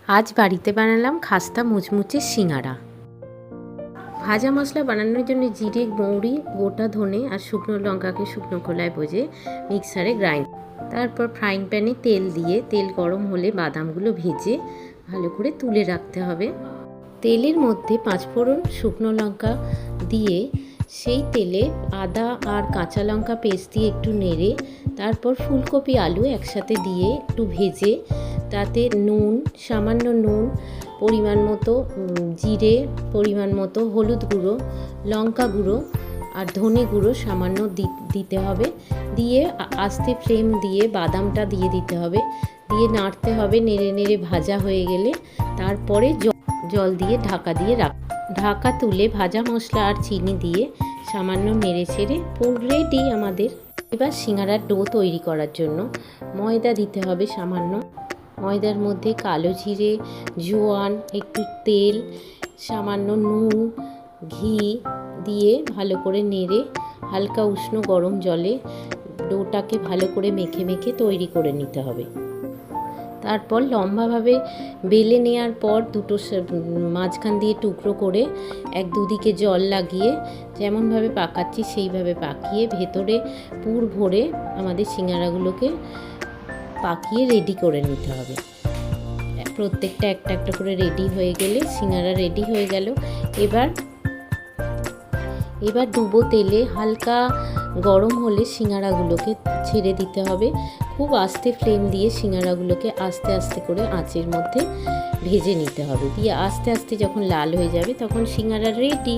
আজ বাড়িতে বানালাম খাস্তা মুচমুচে সিঙ্গারা। ভাজা মশলা বানানোর জন্য জিরে, মৌরি, গোটা ধনে আর শুকনো লঙ্কাকে শুকনো খোলায় ভেজে মিক্সারে গ্রাইন্ড, তারপর ফ্রাইং প্যানে তেল দিয়ে তেল গরম হলে বাদামগুলো ভেজে ভালো করে তুলে রাখতে হবে। তেলের মধ্যে পাঁচফোড়ন, শুকনো লঙ্কা দিয়ে সেই তেলে আদা আর কাঁচা লঙ্কা পেস্ট দিয়ে একটু নেড়ে তারপর ফুলকপি আলু একসাথে দিয়ে একটু ভেজে তাতে নুন, সামান্য নুন, পরিমাণ মতো জিরে, পরিমাণ মতো হলুদ গুঁড়ো, লঙ্কা গুঁড়ো আর ধনে গুঁড়ো সামান্য দিতে হবে। দিয়ে আস্তে ফ্লেম দিয়ে বাদামটা দিয়ে দিতে হবে, দিয়ে নাড়তে হবে। নেড়ে নেড়ে ভাজা হয়ে গেলে তারপরে জল দিয়ে ঢাকা তুলে ভাজা মশলা আর চিনি দিয়ে সামান্য নেড়ে ছেড়ে পুর রেডি আমাদের। এবার সিঙ্গারার ডো তৈরি করার জন্য ময়দা দিতে হবে সামান্য। ময়দার মধ্যে কালো জিরে, জোয়ান, একটু তেল, সামান্য নুন, ঘি দিয়ে ভালো করে নেড়ে হালকা উষ্ণ গরম জলে ডোটাকে ভালো করে মেখে মেখে তৈরি করে নিতে হবে। তারপর লম্বাভাবে বেলে নেওয়ার পর দুটো মাঝখান দিয়ে টুকরো করে এক দুদিকে জল লাগিয়ে যেমনভাবে পাকাচ্ছি সেইভাবে পাকিয়ে ভেতরে পুর ভরে আমাদের সিঙ্গারাগুলোকে পাকিয়ে রেডি করে নিতে হবে। প্রত্যেকটা একটা একটা করে রেডি হয়ে গেলে সিঙ্গারা রেডি হয়ে গেল। এবার ডুবো তেলে হালকা গরম হলে সিঙ্গারাগুলোকে ছেড়ে দিতে হবে। খুব আস্তে ফ্লেম দিয়ে সিঙ্গারাগুলোকে আস্তে আস্তে করে আঁচের মধ্যে ভেজে নিতে হবে। দিয়ে আস্তে আস্তে যখন লাল হয়ে যাবে তখন সিঙ্গারা রেডি।